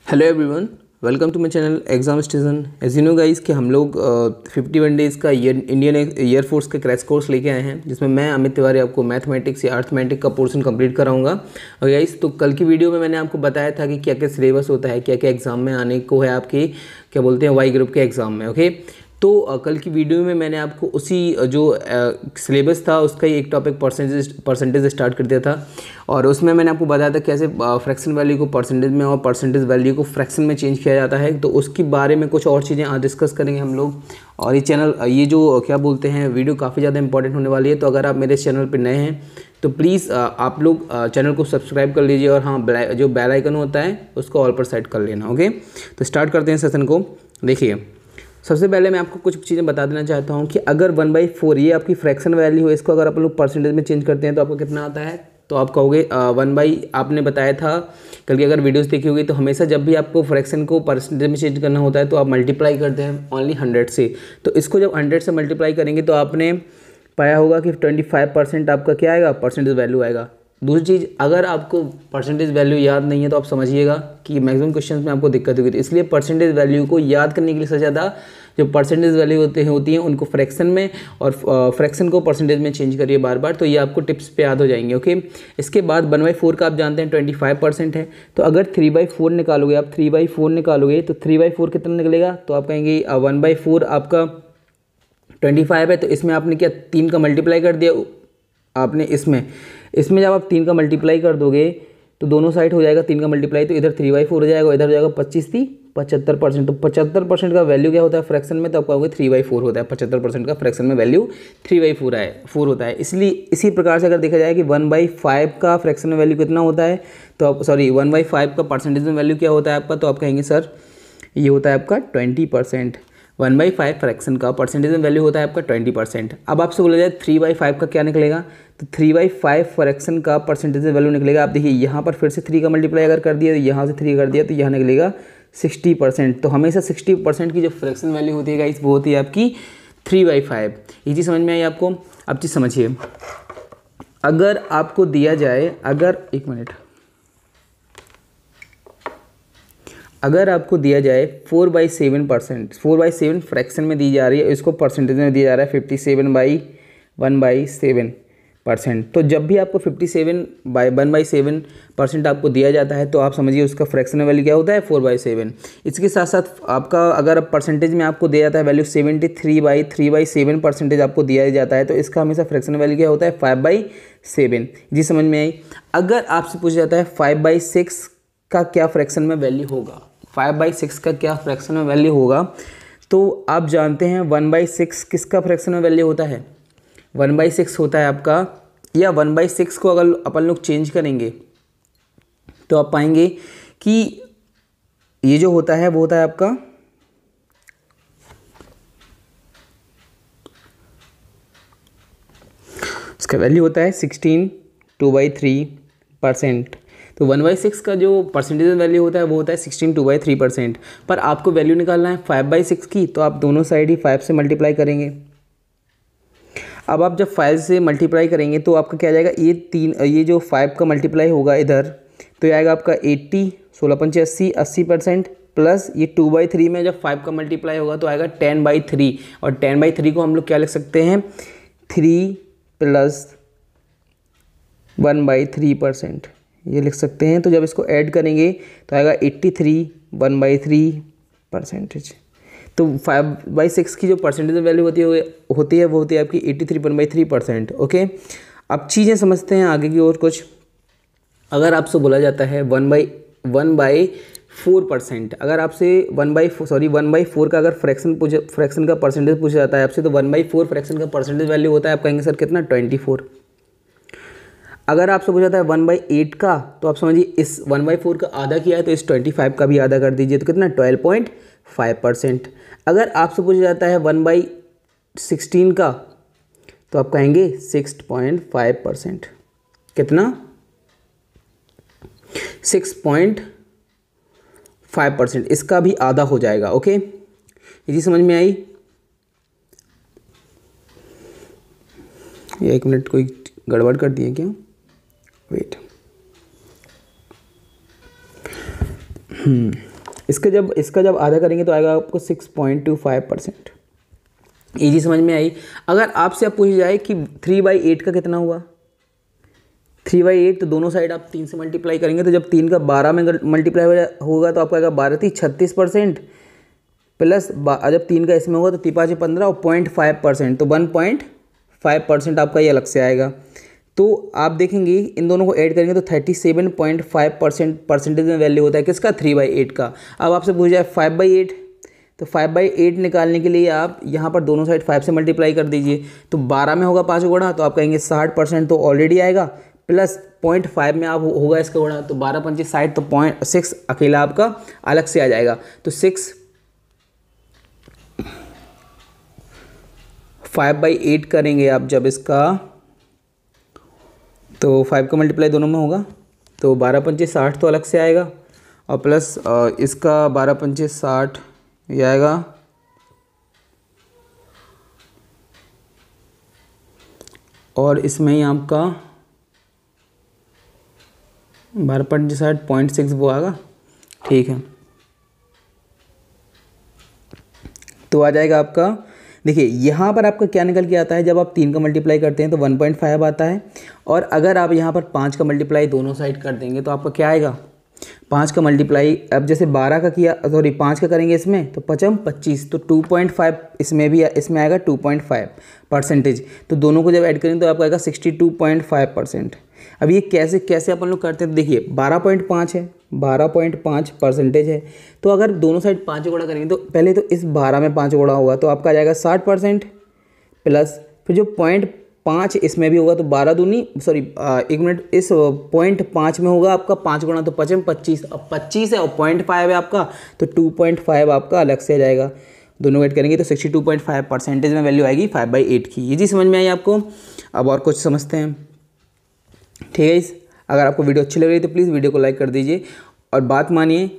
Hello everyone, welcome to my channel exam station. As you know guys कि हम लोग 51 days का Indian air force का क्रैश कोर्स लेके आए हैं, जिसमें मैं अमित तिवारी आपको मैथमेटिक्स या अर्थमेटिक का पोर्शन कंप्लीट कराऊंगा। और गाइस तो कल की वीडियो में मैंने आपको बताया था कि क्या क्या सिलेबस होता है, क्या क्या एग्जाम में आने को है आपके क्या बोलते हैं वाई ग्रुप के एग्ज़ाम में। ओके, तो कल की वीडियो में मैंने आपको उसी जो सिलेबस था उसका ही एक टॉपिक परसेंटेज स्टार्ट कर दिया था, और उसमें मैंने आपको बताया था कैसे फ्रैक्शन वैल्यू को परसेंटेज में और परसेंटेज वैल्यू को फ्रैक्शन में चेंज किया जाता है। तो उसके बारे में कुछ और चीज़ें आज डिस्कस करेंगे हम लोग। और ये जो क्या बोलते हैं वीडियो काफ़ी ज़्यादा इंपॉर्टेंट होने वाली है। तो अगर आप मेरे चैनल पर नए हैं तो प्लीज़ आप लोग चैनल को सब्सक्राइब कर लीजिए, और हाँ जो बेल आइकन होता है उसको ऑल पर सेट कर लेना। ओके, तो स्टार्ट करते हैं सेशन को। देखिए, सबसे पहले मैं आपको कुछ चीज़ें बता देना चाहता हूँ कि अगर 1/4 ये आपकी फ्रैक्शन वैल्यू है, इसको अगर आप लोग परसेंटेज में चेंज करते हैं तो आपको कितना आता है। तो आप कहोगे आपने बताया था कल की अगर वीडियोस देखी होगी तो हमेशा जब भी आपको फ्रैक्शन को परसेंटेज में चेंज करना होता है तो आप मल्टीप्लाई करते हैं ओनली 100 से। तो इसको जब 100 से मल्टीप्लाई करेंगे तो आपने पाया होगा कि 25% आपका क्या आएगा, परसेंटेज वैल्यू आएगा। दूसरी चीज़, अगर आपको परसेंटेज वैल्यू याद नहीं है तो आप समझिएगा कि मैक्सिमम क्वेश्चंस में आपको दिक्कत होगी। तो इसलिए परसेंटेज वैल्यू को याद करने के लिए सबसे ज़्यादा जो परसेंटेज वैल्यू होती हैं उनको फ्रैक्शन में और फ्रैक्शन को परसेंटेज में चेंज करिए बार बार, तो ये आपको टिप्स पे याद हो जाएंगे। ओके, इसके बाद 1/4 का आप जानते हैं 25% है। तो अगर 3/4 निकालोगे, आप 3/4 निकालोगे तो 3/4 कितना निकलेगा। तो आप कहेंगे 1/4 आपका 25 है, तो इसमें आपने क्या 3 का मल्टीप्लाई कर दिया आपने। इसमें जब आप 3 का मल्टीप्लाई कर दोगे तो दोनों साइड हो जाएगा 3 का मल्टीप्लाई, तो इधर 3/4 हो जाएगा, इधर हो जाएगा 75%। तो 75% का वैल्यू क्या होता है फ्रैक्शन में, तो आप कहोगे 3/4 होता है। 75% का फ्रैक्शन में वैल्यू 3/4 होता है। इसलिए इसी प्रकार से अगर देखा जाए कि 1/5 का फ्रैक्शन में वैल्यू कितना होता है, तो आप 1/5 का परसेंटेज में वैल्यू क्या होता है आपका, तो आप कहेंगे सर ये होता है आपका 20%। 1/5 फ्रैक्शन का परसेंटेज में वैल्यू होता है आपका 20%। अब आपसे बोला जाए 3/5 का क्या निकलेगा, तो 3/5 फ्रैक्शन का परसेंटेज में वैल्यू निकलेगा। आप देखिए यहाँ पर फिर से 3 का मल्टीप्लाई अगर कर दिया तो यहाँ से 3 कर दिया तो यहाँ निकलेगा 60%। तो हमेशा 60% की जो फ्रैक्शन वैल्यू होती है गाइस वो होती है आपकी 3/5। ये चीज़ समझ में आई आपको। अब चीज़ समझिए, अगर आपको दिया जाए अगर आपको दिया जाए 4/7 फ्रैक्शन में दी जा रही है, इसको परसेंटेज में दिया जा रहा है 57/1/7%। तो जब भी आपको 57/1/7% आपको दिया जाता है तो आप समझिए उसका फ्रैक्शन वैल्यू क्या होता है 4/7। इसके साथ साथ आपका अगर परसेंटेज में आपको दिया जाता है वैल्यू 73/3/7% आपको दिया जाता है, तो इसका हमेशा फ्रैक्शन वैल्यू क्या होता है 5/7। जी समझ में आई। अगर आपसे पूछा जाता है 5/6 का क्या फ्रैक्शन में वैल्यू होगा, 5/6 का क्या फ्रैक्शन में वैल्यू होगा, तो आप जानते हैं 1/6 किसका फ्रैक्शन में वैल्यू होता है। 1/6 होता है आपका, या 1/6 को अगर अपन लोग चेंज करेंगे तो आप पाएंगे कि ये जो होता है वो होता है आपका इसका वैल्यू होता है 16/2/3%। तो 1/6 का जो परसेंटेज वैल्यू होता है वो होता है 16/2/3%। पर आपको वैल्यू निकालना है 5/6 की, तो आप दोनों साइड ही 5 से मल्टीप्लाई करेंगे। अब आप जब 5 से मल्टीप्लाई करेंगे तो आपका क्या आ जाएगा, ये जो 5 का मल्टीप्लाई होगा इधर तो ये आएगा आपका 80, 16×5 80%, प्लस ये 2/3 में जब 5 का मल्टीप्लाई होगा तो आएगा 10/3। और 10/3 को हम लोग क्या लिख सकते हैं 3 + 1/3% ये लिख सकते हैं। तो जब इसको ऐड करेंगे तो आएगा 83 1/3%। तो 5/6 की जो परसेंटेज वैल्यू होती है वो होती है आपकी 83 1/3%। ओके, अब चीज़ें समझते हैं आगे की ओर कुछ। अगर आपसे बोला जाता है 1/4%, अगर आपसे 1/4 का अगर फ्रैक्शन का परसेंटेज पूछा जाता है आपसे, तो 1/4 फ्रैक्शन का परसेंटेज वैल्यू होता है आप कहेंगे सर कितना 24। अगर आपसे पूछा जाता है 1/8 का, तो आप समझिए इस 1/4 का आधा किया है तो इस 25 का भी आधा कर दीजिए, तो कितना 12.5%। अगर आपसे पूछा जाता है 1/16 का, तो आप कहेंगे 6.5%। कितना 6.5%, इसका भी आधा हो जाएगा। ओके, ये चीज़ समझ में आई। ये 1 मिनट कोई गड़बड़ कर दिए क्या, वेट। इसका जब आधा करेंगे तो आएगा आपको 6.25%। ईजी समझ में आई। अगर आपसे अब पूछ जाए कि 3/8 का कितना हुआ, 3/8 तो दोनों साइड आप 3 से मल्टीप्लाई करेंगे, तो जब 3 का 12 में मल्टीप्लाई होगा तो आपका आएगा 12 36% प्लस जब 3 का इसमें होगा तो 3 5 15 और 0.5%, तो 1.5% आपका ये अलग से आएगा। तो आप देखेंगे इन दोनों को ऐड करेंगे तो 37.5% परसेंटेज में वैल्यू होता है किसका, 3/8 का। अब आपसे पूछ जाए 5/8, तो 5/8 निकालने के लिए आप यहाँ पर दोनों साइड 5 से मल्टीप्लाई कर दीजिए, तो 12 में होगा 5 गुणा, तो आप कहेंगे 60% तो ऑलरेडी आएगा, प्लस 0.5 में आप होगा इसका गुणा, तो 12 पंचे 60, तो 0.6 अकेला आपका अलग से आ जाएगा। तो 5/8 करेंगे आप जब इसका, तो 5 का मल्टीप्लाई दोनों में होगा, तो 12 पंचे 60 तो अलग से आएगा, और प्लस इसका 12 पंचे 60 ये आएगा, और इसमें ही आपका 12 पंचे 60 0.6 वो आएगा, ठीक है। तो आ जाएगा आपका, देखिए यहाँ पर आपका क्या निकल के आता है, जब आप 3 का मल्टीप्लाई करते हैं तो 1.5 आता है, और अगर आप यहाँ पर 5 का मल्टीप्लाई दोनों साइड कर देंगे तो आपका क्या आएगा, 5 का मल्टीप्लाई अब जैसे 12 का किया, सॉरी 5 का करेंगे इसमें तो 5 25, तो 2.5 इसमें भी, इसमें आएगा 2.5%। तो दोनों को जब ऐड करेंगे तो आपका आएगा 62.5%। अब ये कैसे कैसे अपन लोग करते हैं, देखिए 12.5 है, 12.5% है, तो अगर दोनों साइड 5 गुणा करेंगे तो पहले तो इस 12 में 5 गुणा होगा तो आपका आ जाएगा 60%, प्लस फिर जो 0.5 इसमें भी होगा तो 12 दूनी, सॉरी 1 मिनट, इस 0.5 में होगा आपका 5 गुणा, तो 5 25, अब 25 है और 0.5 है आपका, तो 2.5 आपका अलग से आ जाएगा। दोनों ऐड करेंगे तो 62.5% में वैल्यू आएगी 5/8 की। ये जी समझ में आई आपको। अब और कुछ समझते हैं, ठीक है। इस अगर आपको वीडियो अच्छी लग रही है तो प्लीज़ वीडियो को लाइक कर दीजिए, और बात मानिए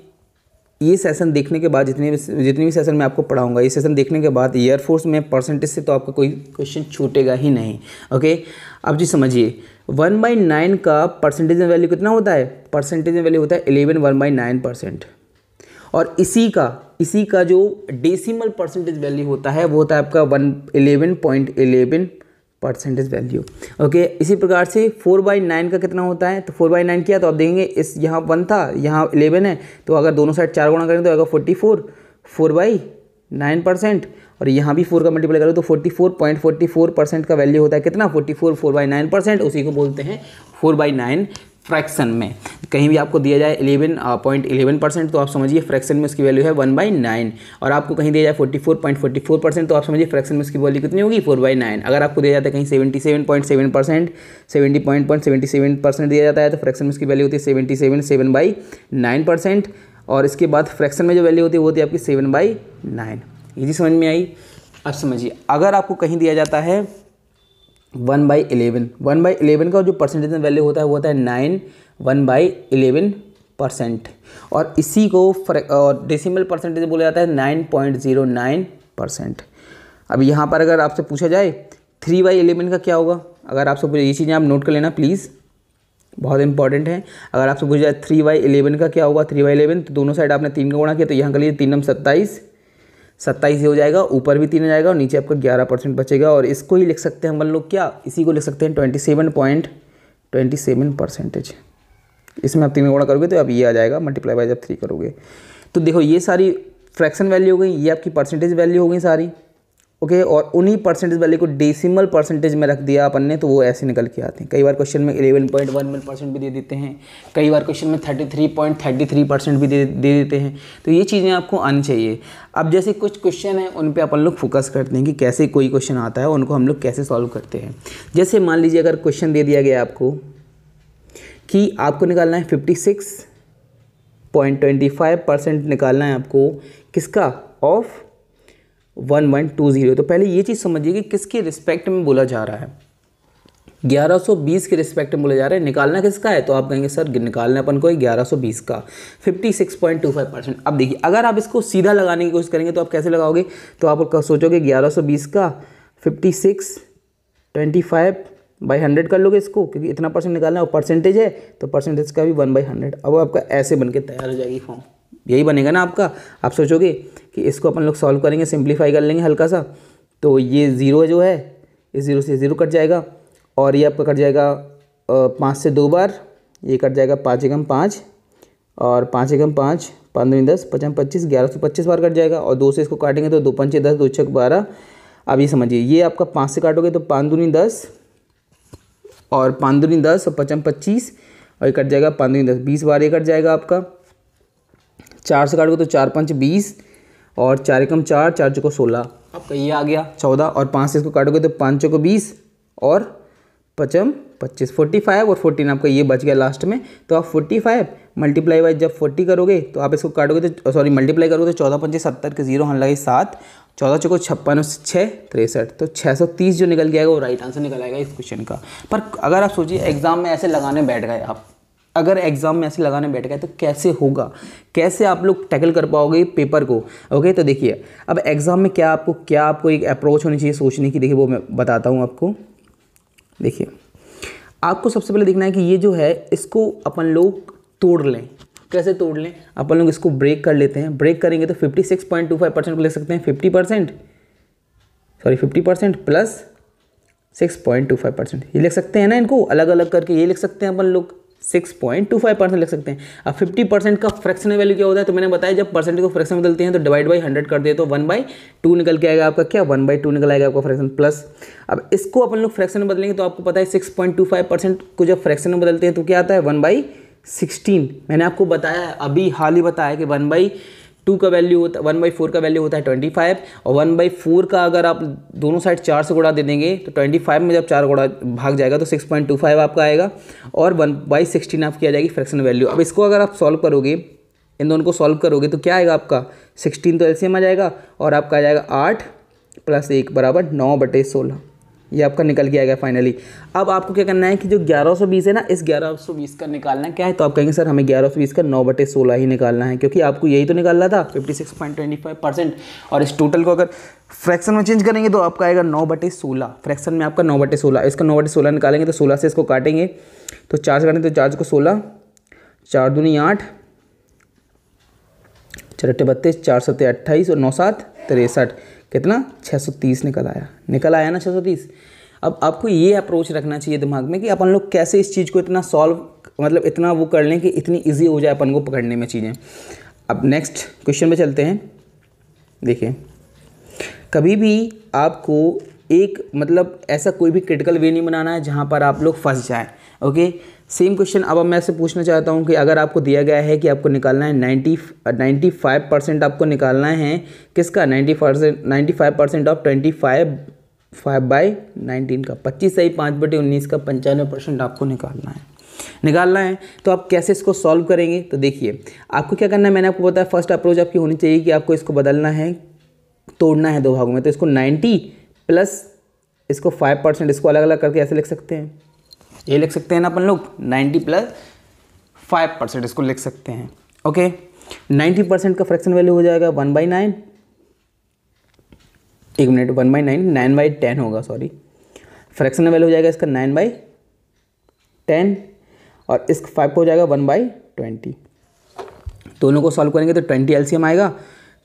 ये सेशन देखने के बाद जितने भी सेशन मैं आपको पढ़ाऊंगा, ये सेशन देखने के बाद एयरफोर्स में परसेंटेज से तो आपका कोई क्वेश्चन छूटेगा ही नहीं, ओके। अब जी समझिए 1/9 का परसेंटेज में वैल्यू कितना होता है, परसेंटेज में वैल्यू होता है 11 1/9%, और इसी का जो डेसिमल परसेंटेज वैल्यू होता है वो होता है आपका 11.11% वैल्यू, ओके। इसी प्रकार से 4/9 का कितना होता है, तो 4/9 किया तो आप देखेंगे इस यहाँ 1 था, यहाँ 11 है, तो अगर दोनों साइड 4 गुणा करें तो आएगा 44, 4/9%, और यहाँ भी 4 का मल्टीप्लाई करो तो 44.44% का वैल्यू होता है कितना, 44 4/9%, उसी को बोलते हैं 4/9 फ्रैक्शन में। कहीं भी आपको दिया जाए 11.11% तो आप समझिए फ्रैक्शन में उसकी वैल्यू है 1/9, और आपको कहीं दिया जाए 44.44% तो आप समझिए फ्रैक्शन में उसकी वैल्यू कितनी होगी, 4/9। अगर आपको दिया जाता है कहीं 77.7%, 70.77% दिया जाता है तो फ्रैक्शन में उसकी वैल्यू होती है 77 7/9%, और इसके बाद फ्रैक्शन में जो वैल्यू होती है वो होती है आपकी 7/9। ये जी समझ में आई। अब समझिए अगर आपको कहीं दिया जाता है 1/11 का जो परसेंटेज में वैल्यू होता है वो होता है 9 1/11%, और इसी को डेसिमल परसेंटेज बोला जाता है 9.09%। अब यहाँ पर अगर आपसे पूछा जाए 3/11 का क्या होगा, अगर आपसे पूछे, ये चीज़ें आप नोट कर लेना प्लीज़, बहुत इंपॉर्टेंट है। अगर आपसे पूछा जाए 3/11 का क्या होगा, 3/11 तो दोनों साइड आपने 3 का गुणा किया तो यहाँ कर लीजिए 3 27 हो जाएगा, ऊपर भी 3 आ जाएगा और नीचे आपका 11% बचेगा, और इसको ही लिख सकते हैं हम लोग क्या, इसी को लिख सकते हैं 27.27%। इसमें आप 3 गुणा करोगे तो आप ये आ जाएगा, मल्टीप्लाई बाय जब 3 करोगे तो देखो ये सारी फ्रैक्शन वैल्यू हो गई, ये आपकी परसेंटेज वैल्यू हो गई सारी, ओके। और उन्हीं परसेंटेज वैल्यू को डेसिमल परसेंटेज में रख दिया अपन ने तो वो ऐसे निकल के आते हैं। कई बार क्वेश्चन में 11.11% भी दे देते हैं, कई बार क्वेश्चन में 33.33% भी दे देते हैं, तो ये चीज़ें आपको आनी चाहिए। अब जैसे कुछ क्वेश्चन हैं उन पे अपन लोग फोकस करते हैं कि कैसे कोई क्वेश्चन आता है उनको हम लोग कैसे सॉल्व करते हैं। जैसे मान लीजिए अगर क्वेश्चन दे दिया गया आपको कि आपको निकालना है 56.25% निकालना है आपको, किसका, ऑफ 1120। तो पहले ये चीज़ समझिए कि किसके रिस्पेक्ट में बोला जा रहा है, 1120 के रिस्पेक्ट में बोला जा रहा है। निकालना किसका है, तो आप कहेंगे सर निकालना अपन को 1120 का 56.25%। अब देखिए अगर आप इसको सीधा लगाने की कोशिश करेंगे तो आप कैसे लगाओगे, तो आप सोचोगे 1120 का 56.25/100 कर लोगे इसको, क्योंकि इतना परसेंट निकालना है और परसेंटेज है तो परसेंटेज का भी 1/100। अब आपका ऐसे बन के तैयार हो जाएगी फॉर्म, यही बनेगा ना आपका। आप सोचोगे कि इसको अपन लोग सॉल्व करेंगे, सिंप्लीफाई कर लेंगे हल्का सा, तो ये 0 जो है इस 0 से 0 कट जाएगा और ये आपका कट जाएगा 5 से 2 बार, ये कट जाएगा 5 एकम 5 और 5 एकम 5, 5 दूनी 10, 5 एकम 25, 11 से 25 बार कट जाएगा और 2 से इसको काटेंगे तो 2 पंचे 10, 2 छक 12। अब ये समझिए, ये आपका 5 से काटोगे तो 5 दूनी 10 और 5 दूनी 10 और 5 एकम 25 और ये कट जाएगा 5 दूनी 10, 20 बार ये कट जाएगा आपका। 4 से काटोगे तो 4 पंच 20 और 4 एकम 4, 4 चौको 16, आपका ये आ गया 14 और 5 से इसको काटोगे तो 5 चौको 20 और 5 25, 45 और 14 आपका ये बच गया लास्ट में। तो आप 45 मल्टीप्लाई बाई जब 40 करोगे तो आप इसको काटोगे तो सॉरी मल्टीप्लाई करोगे तो 14 पंचे 70 के 0 हन लगे 7, 14 चौको 56 और 6 63, तो 630 जो निकल के आएगा वो राइट आंसर निकल आएगा इस क्वेश्चन का। पर अगर आप सोचिए एग्जाम में ऐसे लगाने बैठ गए आप, अगर एग्जाम में ऐसे लगाने बैठ गए तो कैसे होगा, कैसे आप लोग टैकल कर पाओगे पेपर को। ओके, तो देखिए अब एग्जाम में क्या आपको एक अप्रोच होनी चाहिए सोचने की, देखिए वो मैं बताता हूँ आपको। देखिए आपको सबसे पहले देखना है कि ये जो है इसको अपन लोग तोड़ लें। कैसे तोड़ लें, अपन लोग इसको ब्रेक कर लेते हैं। ब्रेक करेंगे तो 56.25% को ले सकते हैं 50% प्लस 6.25%, ये लिख सकते हैं ना, इनको अलग अलग करके ये लिख सकते हैं अपन लोग 6.25% लिख सकते हैं। अब 50% का फ्रैक्शनल वैल्यू क्या होता है, तो मैंने बताया जब परसेंटेज को फ्रैक्शन बदलते हैं तो डिवाइड बाई 100 कर दे तो 1/2 निकल के आएगा आपका, क्या 1/2 निकल आएगा आपका फ्रैक्शन। प्लस अब इसको अपन लोग फ्रैक्शन में बदलेंगे तो आपको पता है 6.25% को जब फ्रैक्शन में बदलते हैं तो क्या आता है 1/16। मैंने आपको बताया अभी हाल ही बताया कि 1/2 का वैल्यू होता है 1/4 का वैल्यू होता है 25 और 1/4 का अगर आप दोनों साइड 4 से गुणा दे देंगे तो 25 में जब 4 गुणा भाग जाएगा तो 6.25 आपका आएगा और 1/16 आपकी आ जाएगी फ्रैक्शन वैल्यू। अब इसको अगर आप सॉल्व करोगे, इन दोनों को सॉल्व करोगे तो क्या आएगा आपका 16 तो एलसीएम आ जाएगा और आपका आ जाएगा 8 + 1 = 9/16, ये आपका निकल के आएगा फाइनली। अब आपको क्या करना है कि जो 1120 है ना, इस 1120 का निकालना है क्या है, तो आप कहेंगे सर हमें 1120 का 9/16 ही निकालना है, क्योंकि आपको यही तो निकालना था 56.25%। और इस टोटल को अगर फ्रैक्शन में चेंज करेंगे तो आपका आएगा 9/16, फ्रैक्शन में आपका 9/16। इसका 9/16 निकालेंगे तो 16 से इसको काटेंगे तो 4 से काटेंगे तो 4 को 16, 4 दूनी 8, 4 × 32, 4 × 7 28 और 9 × 7 63, कितना 630 निकल आया ना 630। अब आपको ये अप्रोच रखना चाहिए दिमाग में कि अपन लोग कैसे इस चीज़ को इतना सॉल्व मतलब इतना वो कर लें कि इतनी इजी हो जाए अपन को पकड़ने में चीज़ें। अब नेक्स्ट क्वेश्चन पे चलते हैं। देखिए कभी भी आपको एक मतलब ऐसा कोई भी क्रिटिकल वे नहीं बनाना है जहाँ पर आप लोग फंस जाएँ। ओके, सेम क्वेश्चन अब मैं आपसे पूछना चाहता हूँ कि अगर आपको दिया गया है कि आपको निकालना है 95% आपको निकालना है किसका 95% ऑफ 25/19 का 25 सही 5/19 का 95% आपको निकालना है। तो आप कैसे इसको सॉल्व करेंगे, तो देखिए आपको क्या करना है, मैंने आपको बताया फर्स्ट अप्रोच आपकी होनी चाहिए कि आपको इसको बदलना है, तोड़ना है दो भागों में। तो इसको 90 प्लस इसको 5%, इसको अलग अलग करके ऐसे लिख सकते हैं, ये लिख सकते हैं ना अपन लोग 90 + 5% इसको लिख सकते हैं। ओके, 90% का फ्रैक्शन वैल्यू हो जाएगा 1/9, 1 मिनट 1/9 9/10 होगा, सॉरी फ्रैक्शन वैल्यू हो जाएगा इसका 9/10 और इस 5 को हो जाएगा 1/20। दोनों को सॉल्व करेंगे तो 20 एलसीएम आएगा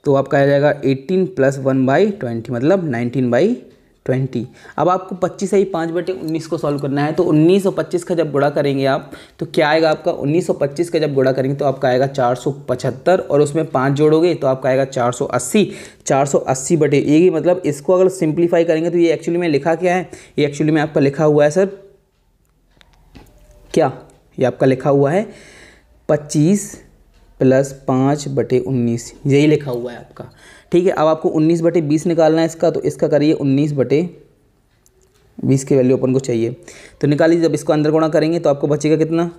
तो आपका आ जाएगा 18 + 1/20 मतलब 19/20। अब आपको 25 सही 5/19 को सॉल्व करना है, तो 19 और 25 का जब गुणा करेंगे आप तो क्या आएगा आपका 19 और 25 का जब गुणा करेंगे तो आपका आएगा 475 और उसमें 5 जोड़ोगे तो आपका आएगा 480। 480/1 मतलब इसको अगर सिंप्लीफाई करेंगे तो ये एक्चुअली में लिखा क्या है, ये एक्चुअली में आपका लिखा हुआ है सर क्या, ये आपका लिखा हुआ है 25 + 5/19, यही लिखा हुआ है आपका। ठीक है, अब आपको 19/20 निकालना है इसका, तो इसका करिए 19/20 की वैल्यू अपन को चाहिए तो निकालिए। जब इसको अंदर गुणा करेंगे तो आपको बचेगा कितना,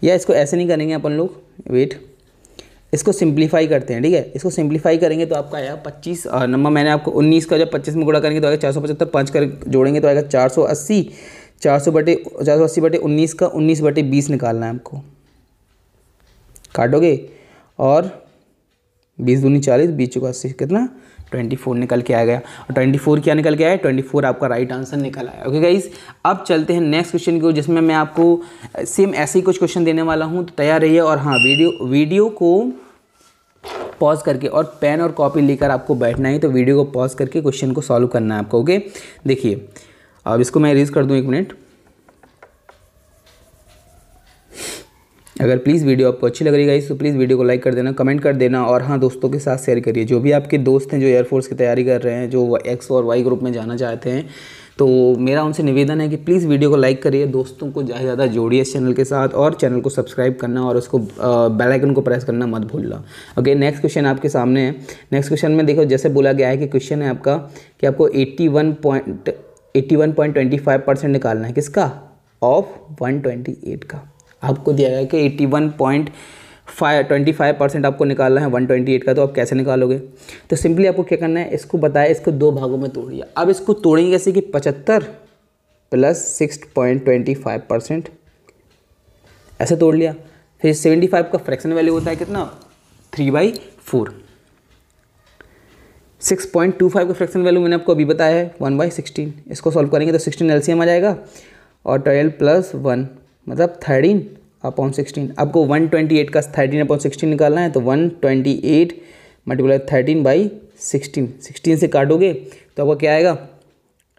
या इसको ऐसे नहीं करेंगे अपन लोग, वेट इसको सिंप्लीफाई करते हैं। ठीक है, इसको सिंप्लीफाई करेंगे तो आपका आएगा 25 नंबर, मैंने आपको 19 का जब 25 में गुणा करेंगे तो आएगा 475, 5 कर जोड़ेंगे तो आएगा 480। 480/19 का 19/20 निकालना है आपको, काटोगे और 20 दूनी 40, 20 चौका 80, कितना 24 निकल के आ गया। और 24 क्या निकल के आया, 24 आपका राइट आंसर निकल आया। ओके गाइस, अब चलते हैं नेक्स्ट क्वेश्चन की, जिसमें मैं आपको सेम ऐसे ही कुछ क्वेश्चन देने वाला हूं, तो तैयार रहिए। और हाँ, वीडियो को पॉज करके और पेन और कॉपी लेकर आपको बैठना है, तो वीडियो को पॉज करके क्वेश्चन को सॉल्व करना है आपको। ओके, देखिए अब इसको मैं इरेज कर दूं 1 मिनट। अगर प्लीज़ वीडियो आपको अच्छी लग रही है तो प्लीज़ वीडियो को लाइक कर देना, कमेंट कर देना, और हाँ दोस्तों के साथ शेयर करिए। जो भी आपके दोस्त हैं जो एयरफोर्स की तैयारी कर रहे हैं, जो एक्स और वाई ग्रुप में जाना चाहते हैं, तो मेरा उनसे निवेदन है कि प्लीज़ वीडियो को लाइक करिए, दोस्तों को ज़्यादा से ज़्यादा जोड़िए इस चैनल के साथ, और चैनल को सब्सक्राइब करना और उसको बेल आइकन को प्रेस करना मत भूलना। ओके, नेक्स्ट क्वेश्चन आपके सामने है। नेक्स्ट क्वेश्चन में देखो, जैसे बोला गया है कि क्वेश्चन है आपका कि आपको 81.25% निकालना है, किसका? ऑफ 128 का। आपको दिया गया है कि 81.25% आपको निकालना है 128 का, तो आप कैसे निकालोगे? तो सिंपली आपको क्या करना है, इसको बताया, इसको 2 भागों में तोड़िए। अब इसको तोड़ेंगे कैसे कि 75 + 6.25% ऐसे तोड़ लिया। फिर 75 का फ्रैक्शन वैल्यू होता है कितना? 3/4। 6.25 का फ्रैक्शन वैल्यू मैंने आपको अभी बताया है 1/16। इसको सॉल्व करेंगे तो 16 एलसीएम आ जाएगा, और 12 + 1 मतलब 13/16। आपको 128 का 13/16 निकालना है, तो 128 × 13/16, 16 से काटोगे तो आपका क्या आएगा?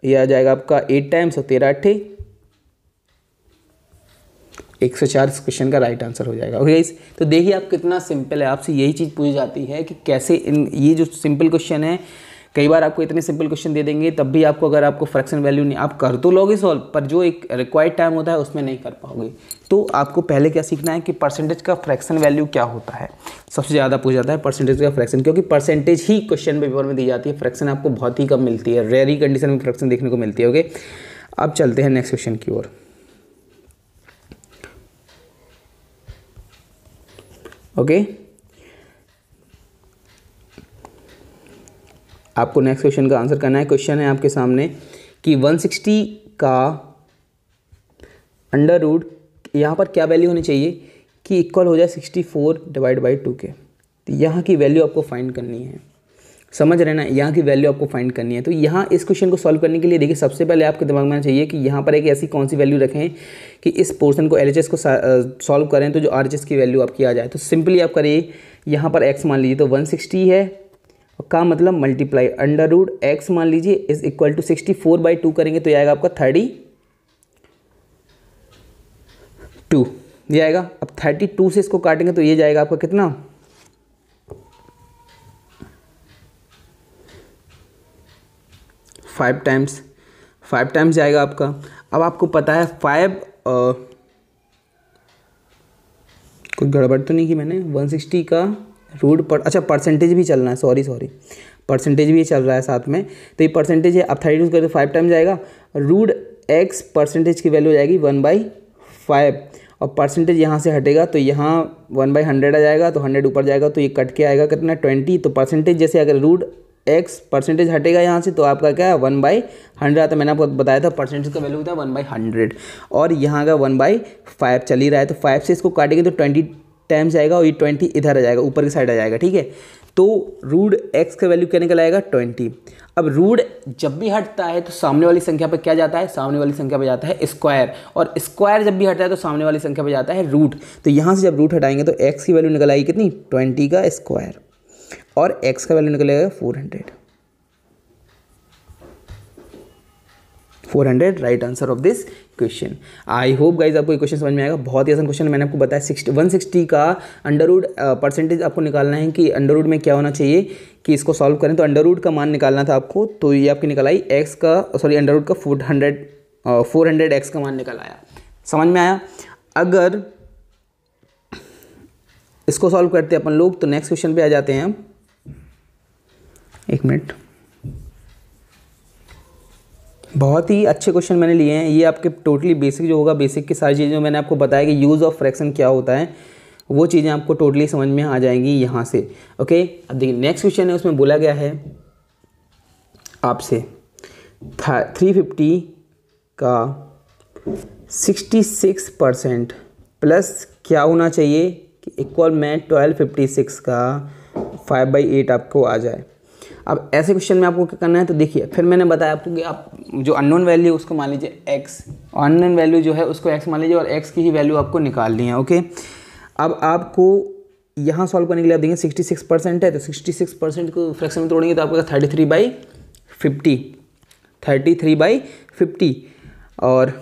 ये आ जाएगा आपका 8 टाइम्स और 13 8 104 इस क्वेश्चन का राइट आंसर हो जाएगा। ओके गाइस, तो देखिए आप कितना सिंपल है। आपसे यही चीज़ पूछी जाती है कि कैसे ये जो सिंपल क्वेश्चन है, कई बार आपको इतने सिंपल क्वेश्चन दे देंगे, तब भी आपको अगर आपको फ्रैक्शन वैल्यू नहीं, आप कर तो लोगे सॉल्व, पर जो एक रिक्वायर्ड टाइम होता है उसमें नहीं कर पाओगे। तो आपको पहले क्या सीखना है कि परसेंटेज का फ्रैक्शन वैल्यू क्या होता है। सबसे ज़्यादा पूछा जाता है परसेंटेज का फ्रैक्शन, क्योंकि परसेंटेज ही क्वेश्चन पेपर में दी जाती है, फ्रैक्शन आपको बहुत ही कम मिलती है, रेयर ही कंडीशन में फ्रैक्शन देखने को मिलती है। ओके, अब चलते हैं नेक्स्ट क्वेश्चन की ओर। ओके, आपको नेक्स्ट क्वेश्चन का आंसर करना है। क्वेश्चन है आपके सामने कि 160 का अंडर रूट, यहाँ पर क्या वैल्यू होनी चाहिए कि इक्वल हो जाए 64/2 के। तो यहाँ की वैल्यू आपको फाइंड करनी है, समझ रहे ना, यहाँ की वैल्यू आपको फाइंड करनी है। तो यहाँ इस क्वेश्चन को सॉल्व करने के लिए देखिए, सबसे पहले आपके दिमाग में आना चाहिए कि यहाँ पर एक ऐसी कौन सी वैल्यू रखें कि इस पोर्शन को LHS को सॉल्व करें तो जो RHS की वैल्यू आपकी आ जाए। तो सिंपली आप करिए, यहाँ पर x मान लीजिए, तो 160 है का मतलब मल्टीप्लाई अंडर रूट x मान लीजिए इज इक्वल टू 64/2 करेंगे तो ये आएगा आपका 32, ये आएगा। अब 32 से इसको काटेंगे तो ये जाएगा आपका कितना? 5 टाइम्स जाएगा आपका। अब आपको पता है 5 कोई गड़बड़ तो नहीं की मैंने, 160 का रूट पर, अच्छा परसेंटेज भी चलना है, सॉरी परसेंटेज भी चल रहा है साथ में, तो ये परसेंटेज है। अब 32 कर तो 5 टाइम जाएगा, रूट x परसेंटेज की वैल्यू हो जाएगी 1/5, और परसेंटेज यहाँ से हटेगा तो यहाँ 1/100 आ जाएगा, तो 100 ऊपर जाएगा तो ये कट के आएगा कितना? 20। तो परसेंटेज जैसे अगर रूट x परसेंटेज हटेगा यहाँ से तो आपका क्या है? 1/100 आता है। मैंने आपको बताया था परसेंटेज का वैल्यू होता है 1/100, और यहाँ का 1/5 चल ही रहा है, तो 5 से इसको काटेंगे तो 20 टाइम्स जाएगा, और ये 20 इधर आ जाएगा, ऊपर की साइड आ जाएगा, ठीक है। तो रूट x का वैल्यू क्या निकल आएगा? 20। अब रूट जब भी हटता है तो सामने वाली संख्या पर क्या जाता है? सामने वाली संख्या पर जाता है स्क्वायर, और स्क्वायर जब भी हटता है तो सामने वाली संख्या पर जाता है रूट। तो यहाँ से जब रूट हटाएंगे तो x की वैल्यू निकल आएगी कितनी? 20 का स्क्वायर, और x का वैल्यू निकलेगा 400 right answer of this question. I hope guys आपको ये क्वेश्चन समझ में आएगा। बहुत ही आसान क्वेश्चन है, मैंने आपको बताया 160 का अंडर रूट परसेंटेज आपको निकालना है कि अंडर रूट में क्या होना चाहिए कि इसको सॉल्व करें, तो अंडर रूट का मान निकालना था आपको, तो ये आपकी निकल आई x का, सॉरी अंडर रूट का 400x का मान निकल आया। समझ में आया? अगर इसको सॉल्व करते हैं अपन लोग तो नेक्स्ट क्वेश्चन पे आ जाते हैं हम। 1 मिनट, बहुत ही अच्छे क्वेश्चन मैंने लिए हैं, ये आपके टोटली बेसिक जो होगा, बेसिक की सारी चीज़ें जो मैंने आपको बताया कि यूज़ ऑफ फ्रैक्शन क्या होता है, वो चीज़ें आपको टोटली समझ में आ जाएंगी यहाँ से। ओके, अब देखिए नेक्स्ट क्वेश्चन है, उसमें बोला गया है आपसे 350 का 66% प्लस क्या होना चाहिए कि इक्वल में 1256 का 5/8 आपको आ जाए। अब ऐसे क्वेश्चन में आपको क्या करना है, तो देखिए फिर मैंने बताया आपको कि आप जो अननोन वैल्यू उसको मान लीजिए x, अननोन वैल्यू जो है उसको x मान लीजिए, और x की ही वैल्यू आपको निकालनी है। ओके, अब आपको यहाँ सॉल्व करने के लिए आप देखेंगे 66% है, तो 66% को फ्रैक्शन में तोड़ेंगे तो आपका 33/50, 33/50। और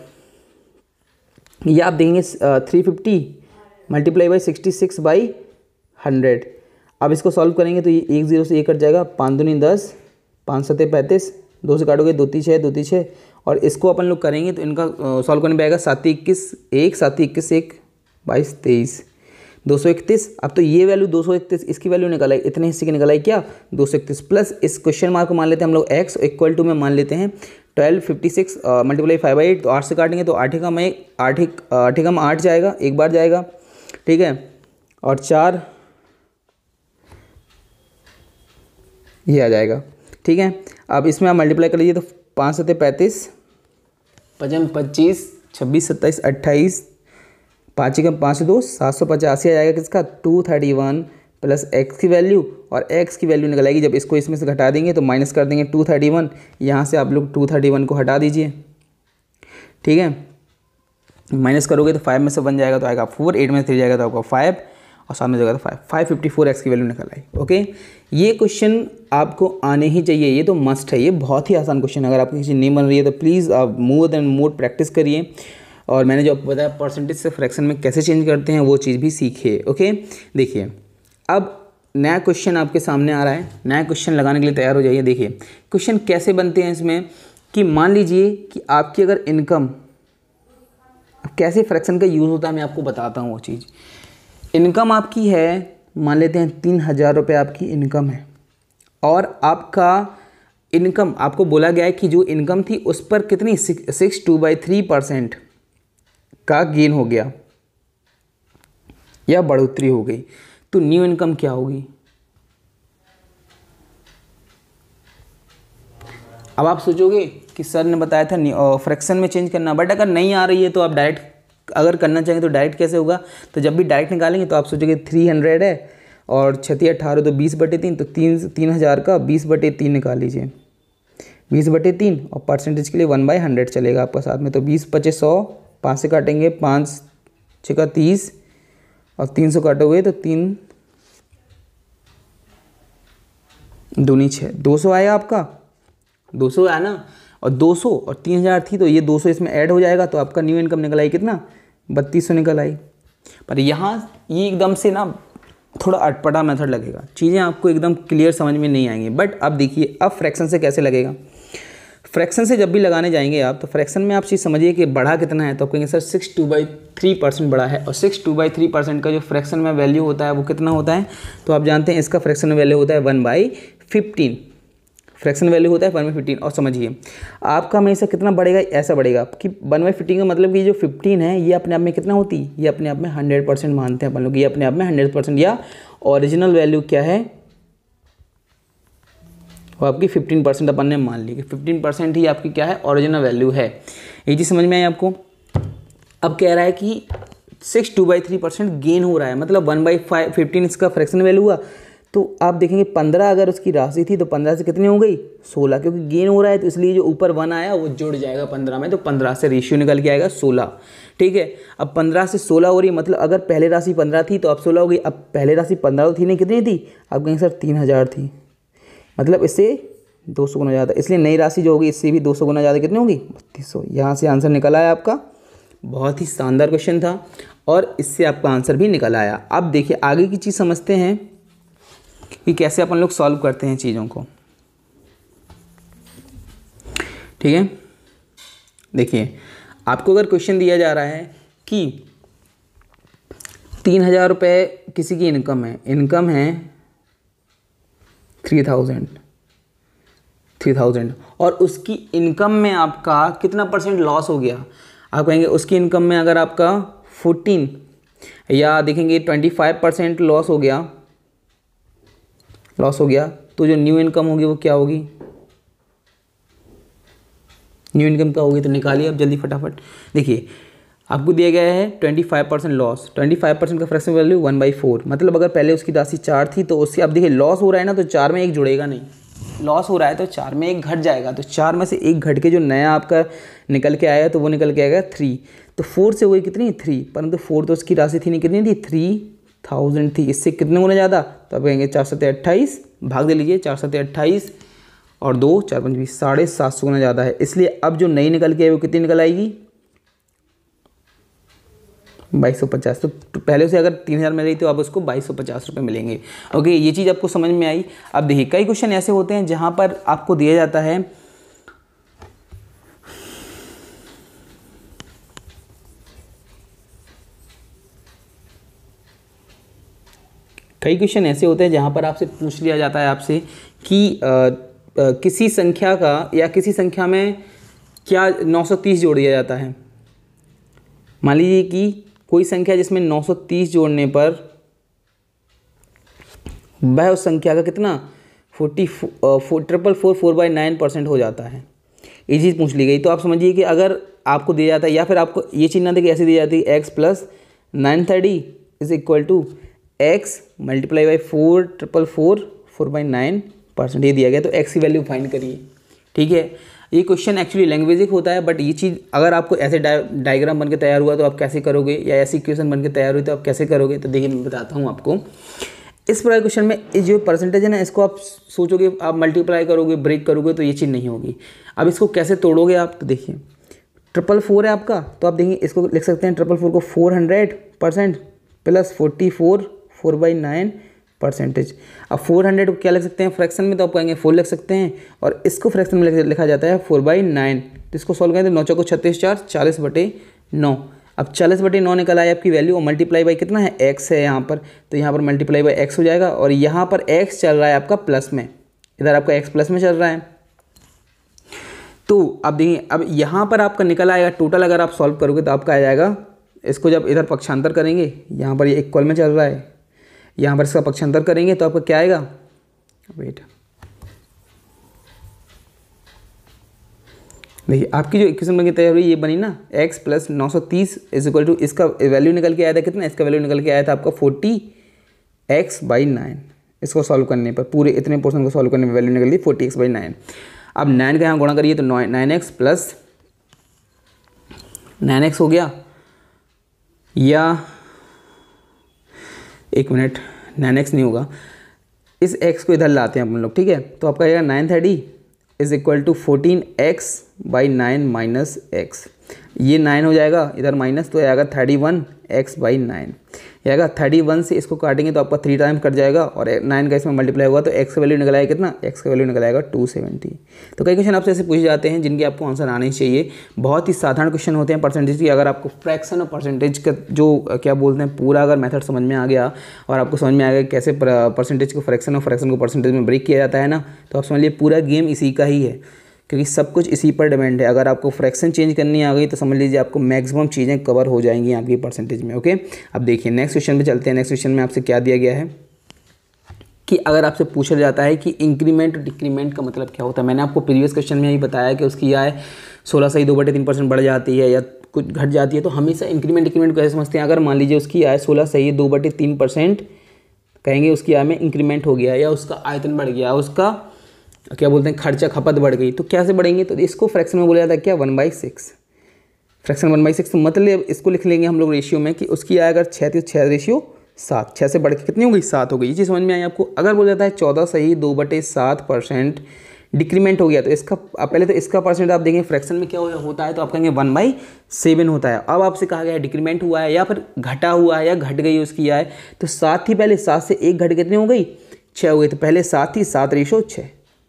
ये आप देंगे 350 × 66/100। अब इसको सॉल्व करेंगे तो ये 1 0 से 1 कट जाएगा, 5 दूनी 10, 5 7 35, 2 से काटोगे 2 3 6, 2 3 6। और इसको अपन लोग करेंगे तो इनका सॉल्व करने में आएगा 7 21 1, 7 21 1, 22 23, 231। अब तो ये वैल्यू 231 इसकी वैल्यू निकल आई, इतने हिस्से की निकल आई क्या 231, प्लस इस क्वेश्चन मार्क को मान लेते हैं हम लोग x इक्वल टू में मान लेते हैं 1256 × 5/8। तो 8 से काटेंगे तो 8 एकम 8 जाएगा, एक बार जाएगा, ठीक है। और 4 ये आ जाएगा, ठीक है। अब इसमें आप मल्टीप्लाई कर लीजिए तो 5 7 35, 5 25, 26 27 28, 5 एकम 5 2, 785 आ जाएगा किसका 231 प्लस x की वैल्यू, और x की वैल्यू निकल आएगी। जब इसको इसमें से घटा देंगे तो माइनस कर देंगे 231, यहाँ से आप लोग 231 को हटा दीजिए, ठीक है। माइनस करोगे तो 5 में से 1 जाएगा तो आएगा 4, 8 में से 3 जाएगा तो आपका 5, और सामने जाएगा तो 554 x की वैल्यू निकल आई। ओके, ये क्वेश्चन आपको आने ही चाहिए, ये तो मस्ट है, ये बहुत ही आसान क्वेश्चन। अगर आपकी किसी नहीं बन रही है तो प्लीज़ आप मोर देन मोर प्रैक्टिस करिए, और मैंने जो आपको बताया परसेंटेज से फ्रैक्शन में कैसे चेंज करते हैं वो चीज़ भी सीखिए। ओके, देखिए अब नया क्वेश्चन आपके सामने आ रहा है, नया क्वेश्चन लगाने के लिए तैयार हो जाइए। देखिए क्वेश्चन कैसे बनते हैं इसमें, कि मान लीजिए कि आपकी अगर इनकम, कैसे फ्रैक्शन का यूज़ होता है मैं आपको बताता हूँ वो चीज़। इनकम आपकी है, मान लेते हैं 3000 रुपये आपकी इनकम है, और आपका इनकम आपको बोला गया है कि जो इनकम थी उस पर कितनी 62/3% का गेन हो गया या बढ़ोतरी हो गई, तो न्यू इनकम क्या होगी। अब आप सोचोगे कि सर ने बताया था फ्रैक्शन में चेंज करना, बट अगर नहीं आ रही है तो आप डायरेक्ट अगर करना चाहेंगे तो डायरेक्ट कैसे होगा। तो जब भी डायरेक्ट निकालेंगे तो आप सोचोगे 300 है और 6 18 तो 20/3, तो 3000 का 20/3 निकाल लीजिए, 20/3, और परसेंटेज के लिए 1/100 चलेगा आपका साथ में। तो 20 25 100, 5 से काटेंगे 5 6 30, और 300 काटोगे तो 3 दूनी 6, 200 आया आपका, 200 आया ना। और 200 और 3000 थी तो ये 200 इसमें ऐड हो जाएगा, तो आपका न्यू इनकम निकल आई कितना 3200 निकल आई। पर यहाँ ये एकदम से ना थोड़ा अटपटा मेथड लगेगा, चीज़ें आपको एकदम क्लियर समझ में नहीं आएंगी। बट अब देखिए अब फ्रैक्शन से कैसे लगेगा। फ्रैक्शन से जब भी लगाने जाएंगे आप, तो फ्रैक्शन में आप चीज़ समझिए कि बढ़ा कितना है, तो आप कहेंगे सर 62/3% बढ़ा है, और 62/3% का जो फ्रैक्शन में वैल्यू होता है वो कितना होता है, तो आप जानते हैं इसका फ्रैक्शन में वैल्यू होता है 1/15, फ्रैक्शन वैल्यू होता है 1/15। और समझिए आपका हमेशा कितना बढ़ेगा, ऐसा बढ़ेगा कि 1/15 का मतलब कि जो 15 है ये अपने आप में कितना होती है, ये अपने आप में 100% मानते हैं अपन लोग, ये अपने आप में 100%, या ओरिजिनल वैल्यू क्या है वो आपकी 15% अपन ने मान ली कि 15% ही आपकी क्या है ओरिजिनल वैल्यू है। ये चीज़ समझ में आई आपको। अब कह रहा है कि 62/3% गेन हो रहा है, मतलब 1/15 इसका फ्रैक्शन वैल्यू हुआ। तो आप देखेंगे 15 अगर उसकी राशि थी तो 15 से कितनी हो गई 16, क्योंकि गेन हो रहा है तो इसलिए जो ऊपर 1 आया वो जुड़ जाएगा 15 में, तो 15 से रेशियो निकल के आएगा 16, ठीक है। अब 15 से 16 हो रही है, मतलब अगर पहले राशि 15 थी तो अब 16 हो गई। अब पहले राशि 15 थी नहीं, कितनी थी, आप कहेंगे सर 3000 थी, मतलब इससे 200 गुना ज़्यादा, इसलिए नई राशि जो होगी इससे भी 200 गुना ज़्यादा कितनी होगी 3200। यहाँ से आंसर निकल आया आपका। बहुत ही शानदार क्वेश्चन था और इससे आपका आंसर भी निकल आया। अब देखिए आगे की चीज़ समझते हैं कि कैसे अपन लोग सॉल्व करते हैं चीज़ों को, ठीक है। देखिए आपको अगर क्वेश्चन दिया जा रहा है कि 3000 रुपये किसी की इनकम है 3000 और उसकी इनकम में आपका कितना परसेंट लॉस हो गया। आप कहेंगे उसकी इनकम में अगर आपका 14 या देखेंगे 25% लॉस हो गया, तो जो न्यू इनकम होगी वो क्या होगी, न्यू इनकम क्या होगी, तो निकालिए अब जल्दी फटाफट। देखिए आपको दिया गया है 25% लॉस, 25% का फ्रैक्शन वैल्यू 1/4, मतलब अगर पहले उसकी राशि 4 थी तो उससे अब देखिए लॉस हो रहा है ना, तो 4 में 1 जुड़ेगा नहीं, लॉस हो रहा है तो 4 में 1 घट जाएगा, तो 4 में से 1 घट के जो नया आपका निकल के आया तो वो निकल के आएगा 3, तो 4 से हुई कितनी 3, परंतु 4 तो उसकी राशि थी नहीं, कितनी थी 3 1000 थी, इससे कितने गुना ज़्यादा, तो आप कहेंगे 4 7 28, भाग दे लीजिए 4 7 28 और 2 4 5 20, 750 गुना ज़्यादा है। इसलिए अब जो नई निकल के आई वो कितनी निकल आएगी, 2250। तो पहले से अगर 3000 मिल रही तो अब उसको 2250 रुपये मिलेंगे। ओके, ये चीज़ आपको समझ में आई। अब देखिए कई क्वेश्चन ऐसे होते हैं जहाँ पर आपको दिया जाता है जहाँ पर आपसे पूछ लिया जाता है आपसे कि किसी संख्या का या किसी संख्या में क्या 930 जोड़ दिया जाता है। मान लीजिए कि कोई संख्या जिसमें 930 जोड़ने पर वह उस संख्या का कितना 444/9% हो जाता है। ये चीज़ पूछ ली गई। तो आप समझिए कि अगर आपको दिया जाता है या फिर आपको ये चीज़ ना दे कि ऐसे दी जाती है x + 930 is equal to x × 444/9%, ये दिया गया। तो x की वैल्यू फाइंड करिए। ठीक है, ये क्वेश्चन एक्चुअली लैंग्वेजिक होता है, बट ये चीज़ अगर आपको ऐसे डायग्राम बन के तैयार हुआ तो आप कैसे करोगे, या ऐसी क्वेश्चन बन के तैयार हुई तो आप कैसे करोगे। तो देखिए मैं बताता हूँ आपको। इस प्रकार क्वेश्चन में ये जो परसेंटेज है ना, इसको आप सोचोगे, आप मल्टीप्लाई करोगे, ब्रेक करोगे तो ये चीज़ नहीं होगी। अब इसको कैसे तोड़ोगे आप, तो देखिए 444 है आपका, तो आप देखेंगे इसको लिख सकते हैं 444 को 400% प्लस 44 4/9%। अब 400 को क्या लिख सकते हैं फ्रैक्शन में, तो आप कहेंगे 4 लिख सकते हैं, और इसको फ्रैक्शन में लिखा जाता है 4/9। तो इसको सॉल्व करें तो 9 चौको 36 4 40/9। अब 40/9 निकल आए आपकी वैल्यू, और मल्टीप्लाई बाई कितना है x है यहाँ पर, तो यहाँ पर मल्टीप्लाई बाई x हो जाएगा, और यहाँ पर x चल रहा है आपका प्लस में, इधर आपका x प्लस में चल रहा है। तो अब देखिए, अब यहाँ पर आपका निकल आएगा टोटल, अगर आप सॉल्व करोगे तो आपका आ जाएगा, इसको जब इधर पक्षांतर करेंगे, यहाँ पर ये इक्वल में चल रहा है, यहाँ पर इसका पक्षांतर करेंगे तो आपका क्या आएगा, वेट देखिए आपकी जो इक्वेशन बन के तैयार हुई ये बनी ना, x + 930 इज इक्वल टू, इसका वैल्यू निकल के आया था कितना, इसका वैल्यू निकल के आया था आपका 40x/9। इसको सॉल्व करने पर, पूरे इतने पोर्शन को सॉल्व करने पर वैल्यू निकल गई 40x/9। अब 9 का यहाँ गुणा करिए तो 9x + 9x हो गया, या एक मिनट 9x नहीं होगा, इस x को इधर लाते हैं अपन लोग। ठीक है, तो आपका आएगा 930 is equal to 14x/9 - x। ये 9 हो जाएगा इधर माइनस, तो आएगा 31x/9। ये आएगा 31 से इसको काटेंगे तो आपका 3 टाइम कट जाएगा, और 9 का इसमें मल्टीप्लाई हुआ तो x का वैल्यू निकल आएगा कितना, x का वैल्यू निकल आएगा 270। तो कई क्वेश्चन आपसे ऐसे पूछे जाते हैं जिनके आपको आंसर आने चाहिए। बहुत ही साधारण क्वेश्चन होते हैं परसेंटेज की। अगर आपको फ्रैक्शन और परसेंटेज का जो क्या बोलते हैं पूरा अगर मेथड समझ में आ गया, और आपको समझ में आ गया कैसे परसेंटेज को फ्रैक्शन और फ्रैक्शन को परसेंटेज में ब्रेक किया जाता है ना, तो आप समझ लीजिए पूरा गेम इसी का ही है, क्योंकि सब कुछ इसी पर डिपेंड है। अगर आपको फ्रैक्शन चेंज करनी आ गई तो समझ लीजिए आपको मैक्सिमम चीज़ें कवर हो जाएंगी आपकी परसेंटेज में। ओके, अब देखिए नेक्स्ट क्वेश्चन पे चलते हैं। नेक्स्ट क्वेश्चन में आपसे क्या दिया गया है कि अगर आपसे पूछा जाता है कि इंक्रीमेंट और डिक्रीमेंट का मतलब क्या होता है। मैंने आपको प्रीवियस क्वेश्चन में ही बताया कि उसकी आय 16 से 2/3% बढ़ जाती है या कुछ घट जाती है। तो हमेशा इंक्रीमेंट डिक्रीमेंट कैसे समझते हैं, अगर मान लीजिए उसकी आय 16 से 2/3% कहेंगे उसकी आय में इंक्रीमेंट हो गया, या उसका आयतन बढ़ गया, उसका क्या बोलते हैं खर्चा खपत बढ़ गई, तो कैसे बढ़ेंगे, तो इसको फ्रैक्शन में बोला जाता है क्या 1/6। फ्रैक्शन 1/6 तो मतलब इसको लिख लेंगे हम लोग रेशियो में कि उसकी आय अगर 6 तो 6/7, 6 से बढ़ के कितनी हो गई 7 हो गई। ये चीज़ समझ में आई आपको। अगर बोला जाता है 14 से 2/7% डिक्रीमेंट हो गया, तो इसका पहले तो इसका परसेंट आप देखेंगे फ्रैक्शन में क्या होता है, तो आप कहेंगे 1/7 होता है। अब आपसे कहा गया है डिक्रीमेंट हुआ है या फिर घटा हुआ है या घट गई उसकी आय, तो 7 थी पहले, 7 से 1 घट कितनी हो गई 6 हो गई, तो पहले 7 थी 7/6।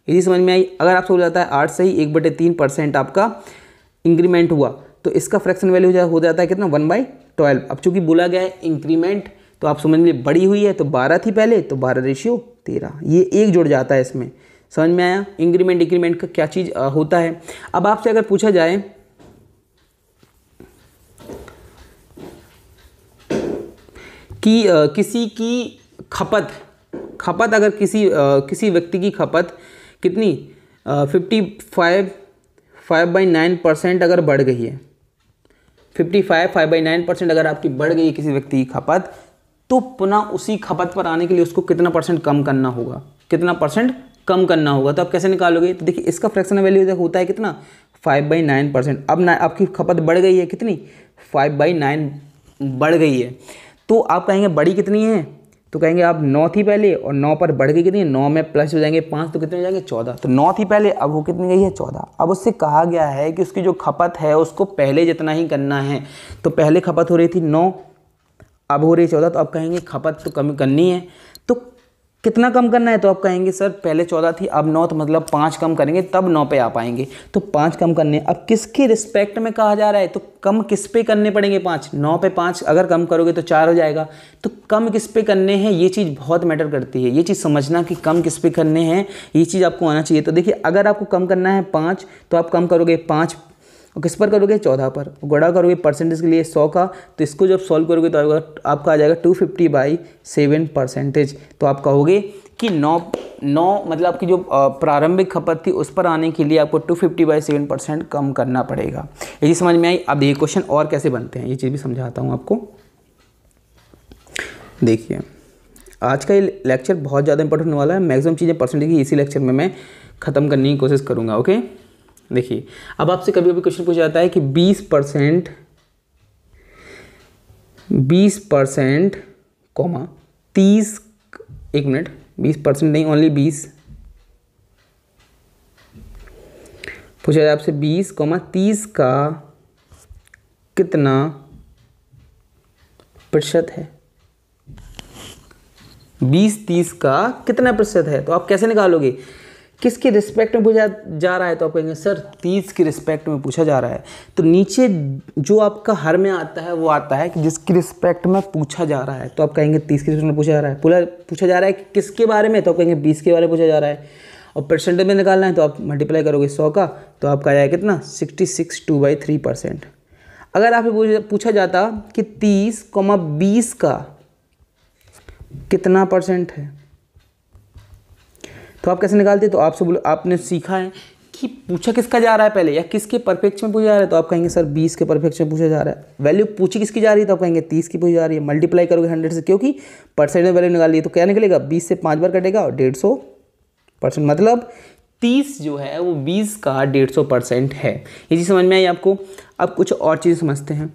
यदि समझ में आई। अगर आपसे बोला जाता है 8 से ही 1/3% आपका इंक्रीमेंट हुआ, तो इसका फ्रैक्शन वैल्यू हो जाता है कितना 1/12। अब चूंकि बोला गया है इंक्रीमेंट, तो आप समझ लीजिए बड़ी हुई है, तो 12 थी पहले, तो 12/13, ये एक जुड़ जाता है इसमें। समझ में आया इंक्रीमेंट डिक्रीमेंट का क्या चीज़ होता है। अब आपसे अगर पूछा जाए कि किसी की खपत अगर किसी व्यक्ति की खपत कितनी 5/9% अगर बढ़ गई है, 5/9% अगर आपकी बढ़ गई है किसी व्यक्ति की खपत, तो पुनः उसी खपत पर आने के लिए उसको कितना परसेंट कम करना होगा, कितना परसेंट कम करना होगा। तो आप कैसे निकालोगे, तो देखिए इसका फ्रैक्शन वैल्यू होता है कितना 5/9%। अब आपकी खपत बढ़ गई है कितनी 5/9 बढ़ गई है, तो आप कहेंगे बड़ी कितनी है, तो कहेंगे आप 9 थी पहले और 9 पर बढ़ गई कितनी, 9 में प्लस हो जाएंगे 5 तो कितने हो जाएंगे 14। तो 9 थी पहले, अब वो कितनी गई है 14। अब उससे कहा गया है कि उसकी जो खपत है उसको पहले जितना ही करना है। तो पहले खपत हो रही थी 9, अब हो रही है 14, तो आप कहेंगे खपत तो कम करनी है, तो कितना कम करना है, तो आप कहेंगे सर पहले 14 थी अब 9, तो मतलब 5 कम करेंगे तब 9 पे आ पाएंगे। तो 5 कम करने, अब किसके रिस्पेक्ट में कहा जा रहा है, तो कम किस पे करने पड़ेंगे 5, 9 पे 5 अगर कम करोगे तो 4 हो जाएगा। तो कम किस पे करने हैं, ये चीज़ बहुत मैटर करती है, ये चीज़ समझना कि कम किस पे करने हैं, ये चीज़ आपको आना चाहिए। तो देखिए अगर आपको कम करना है 5 तो आप कम करोगे 5 और किस पर करोगे 14 पर, गुणा करोगे परसेंटेज के लिए 100 का, तो इसको जब सॉल्व करोगे तो आपका आ जाएगा 250/7%। तो आप कहोगे कि 9 मतलब आपकी जो प्रारंभिक खपत थी उस पर आने के लिए आपको 250/7% कम करना पड़ेगा। ये चीज़ समझ में आई। अब ये क्वेश्चन और कैसे बनते हैं ये चीज़ भी समझाता हूँ आपको। देखिए आज का ये लेक्चर बहुत ज़्यादा इंपॉर्टेंट होने वाला है, मैक्सिमम चीज़ें परसेंटेज की इसी लेक्चर में मैं ख़त्म करने की कोशिश करूँगा। ओके देखिए अब आपसे कभी कभी क्वेश्चन पूछा जाता है कि 20% कॉमा 30, एक मिनट 20% नहीं ओनली 20 पूछा जाए आपसे 20, 30 का कितना प्रतिशत है, 20-30 का कितना प्रतिशत है। तो आप कैसे निकालोगे, किसके रिस्पेक्ट में पूछा जा रहा है, तो आप कहेंगे सर 30 के रिस्पेक्ट में पूछा जा रहा है। तो नीचे जो आपका हर में आता है वो आता है कि जिसकी रिस्पेक्ट में पूछा जा रहा है, तो आप कहेंगे 30 के रिस्पेक्ट में पूछा जा रहा है। पूछा जा रहा है कि किसके बारे में, तो आप कहेंगे 20 के बारे में पूछा जा रहा है। और परसेंटेज में निकालना है तो आप मल्टीप्लाई करोगे 100 का, तो आपका आएगा कितना 66/2/3%। अगर आपसे पूछा जाता कि 30,20 का कितना परसेंट है, तो आप कैसे निकालते, तो आपने सीखा है कि पूछा किसका जा रहा है पहले या किसके परफेक्ट में पूछा जा रहा है, तो आप कहेंगे सर 20 के परफेक्ट में पूछा जा रहा है। वैल्यू पूछी किसकी जा रही है, तो आप कहेंगे 30 की पूछी जा रही है। मल्टीप्लाई करोगे 100 से, क्योंकि परसेंट में वैल्यू निकाली है, तो क्या निकलेगा 20 से 5 बार कटेगा और 150%, मतलब 30 जो है वो 20 का 150% है। ये चीज़ समझ में आई आपको। अब कुछ और चीज़ समझते हैं।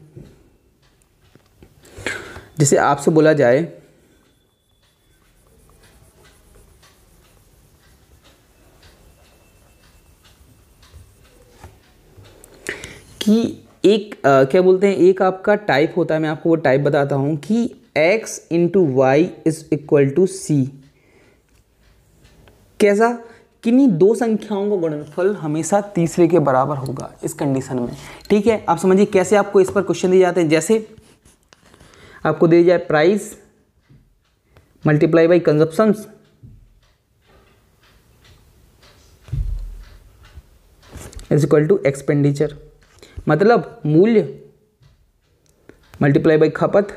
जैसे आपसे बोला जाए कि एक क्या बोलते हैं, एक आपका टाइप होता है, मैं आपको वो टाइप बताता हूँ कि x × y = c। कैसा, किन्हीं दो संख्याओं का गुणनफल हमेशा तीसरे के बराबर होगा इस कंडीशन में। ठीक है, आप समझिए कैसे आपको इस पर क्वेश्चन दिए जाते हैं। जैसे आपको दिया जाए price multiply by consumptions = expenditure, मतलब मूल्य मल्टीप्लाई बाई खपत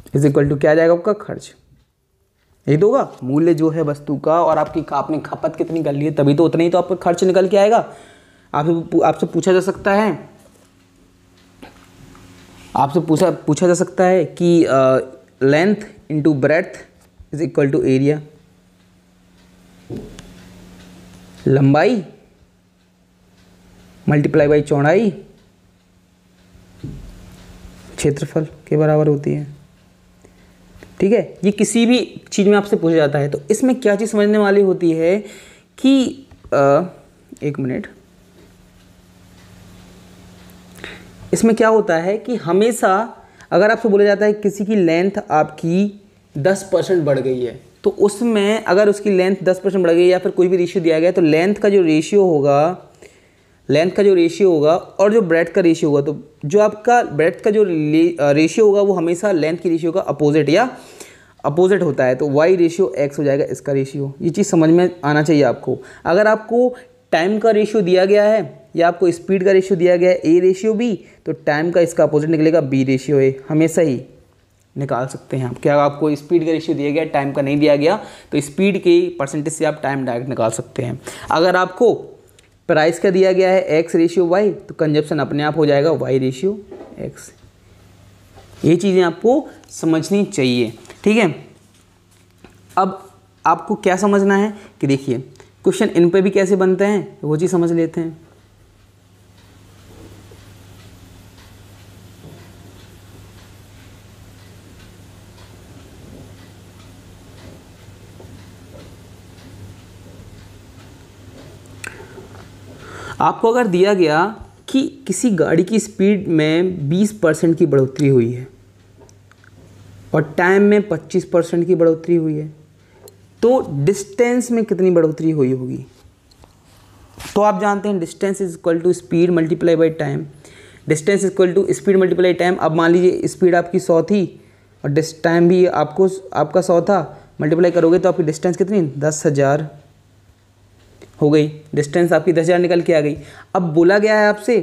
= क्या आ जाएगा आपका खर्च। यही तो होगा, मूल्य जो है वस्तु का और आपने खपत कितनी कर ली है तभी तो उतना ही तो आपका खर्च निकल के आएगा। आपसे पूछा जा सकता है, पूछा जा सकता है कि लेंथ × ब्रेड्थ = एरिया, लंबाई मल्टीप्लाई बाई चौड़ाई क्षेत्रफल के बराबर होती है। ठीक है, ये किसी भी चीज़ में आपसे पूछा जाता है। तो इसमें क्या चीज़ समझने वाली होती है कि एक मिनट, इसमें क्या होता है कि हमेशा अगर आपसे बोला जाता है किसी की लेंथ आपकी 10% बढ़ गई है, तो उसमें अगर उसकी लेंथ 10% बढ़ गई या फिर कोई भी रेशियो दिया गया, तो लेंथ का जो रेशियो होगा और जो ब्रेड्थ का रेशियो होगा, तो जो आपका ब्रेड्थ का जो रेशियो होगा वो हमेशा लेंथ की रेशियो का अपोजिट होता है। तो y/x हो जाएगा इसका रेशियो। ये चीज़ समझ में आना चाहिए आपको। अगर आपको टाइम का रेशियो दिया गया है या आपको स्पीड का रेशियो दिया गया है A/B, तो टाइम का इसका अपोजिट निकलेगा B/A। हमेशा ही निकाल सकते हैं आप। क्या आपको स्पीड का रेशियो दिया गया, टाइम का नहीं दिया गया, तो स्पीड के परसेंटेज से आप टाइम डायरेक्ट निकाल सकते हैं। अगर आपको प्राइस का दिया गया है x/y, तो कंजप्शन अपने आप हो जाएगा y/x। ये चीज़ें आपको समझनी चाहिए। ठीक है, अब आपको क्या समझना है कि देखिए क्वेश्चन इन पे भी कैसे बनते हैं वो चीज़ समझ लेते हैं। आपको अगर दिया गया कि किसी गाड़ी की स्पीड में 20% की बढ़ोतरी हुई है और टाइम में 25% की बढ़ोतरी हुई है, तो डिस्टेंस में कितनी बढ़ोतरी हुई होगी? तो आप जानते हैं distance is equal to speed multiply by time. Distance is equal to speed multiply time. अब मान लीजिए स्पीड आपकी 100 थी और टाइम भी आपका 100 था, मल्टीप्लाई करोगे तो आपकी डिस्टेंस कितनी 10,000 हो गई। डिस्टेंस आपकी 10,000 निकल के आ गई। अब बोला गया है आपसे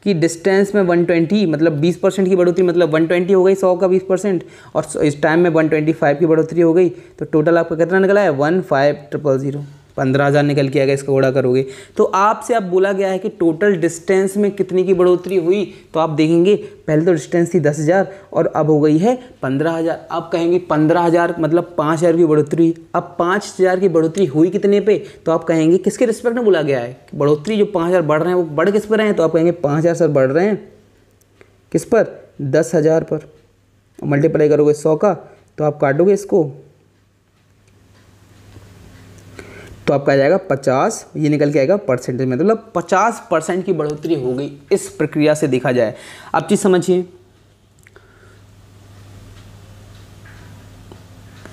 कि डिस्टेंस में 120 मतलब 20% की बढ़ोतरी, मतलब 120 हो गई 100 का 20%, और इस टाइम में 125 की बढ़ोतरी हो गई, तो टोटल आपका कितना निकला है 15,000, 15,000 निकल के आएगा। इसका गुणा करोगे तो आपसे अब बोला गया है कि टोटल डिस्टेंस में कितनी की बढ़ोतरी हुई। तो आप देखेंगे पहले तो डिस्टेंस थी 10,000 और अब हो गई है 15,000। अब कहेंगे 15,000 मतलब 5,000 की बढ़ोतरी। अब 5,000 की बढ़ोतरी हुई कितने पे? तो आप कहेंगे किसके रिस्पेक्ट में बोला गया है कि बढ़ोतरी जो 5,000 बढ़ रहे हैं वो बढ़ किस पर रहे हैं? तो आप कहेंगे 5,000 सर बढ़ रहे हैं किस पर? 10,000 पर। मल्टीप्लाई करोगे 100 का तो आप काटोगे इसको तो आपका आ जाएगा 50, ये निकल के आएगा परसेंटेज में, मतलब 50% की बढ़ोतरी हो गई इस प्रक्रिया से देखा जाए। अब चीज़ समझिए,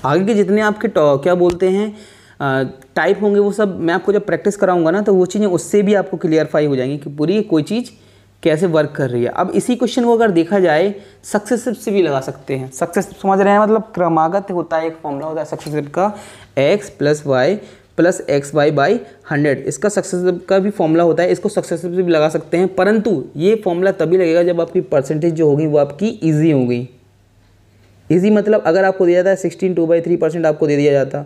आगे के जितने आपके क्या बोलते हैं टाइप होंगे वो सब मैं आपको जब प्रैक्टिस कराऊंगा ना, तो वो चीज़ें उससे भी आपको क्लियरफाई हो जाएंगी कि पूरी कोई चीज़ कैसे वर्क कर रही है। अब इसी क्वेश्चन को अगर देखा जाए सक्सेसिव से भी लगा सकते हैं। सक्सेसिव समझ रहे हैं, मतलब क्रमागत होता है, एक फॉर्मूला होता है सक्सेसिव का x + y + xy बाई 100। इसका सक्सेसिव का भी फॉर्मूला होता है, इसको सक्सेसिव से भी लगा सकते हैं, परंतु ये फॉर्मूला तभी लगेगा जब आपकी परसेंटेज जो होगी वो आपकी ईजी होगी। ईजी मतलब अगर आपको दिया जाता है 16 2/3% आपको दे दिया जाता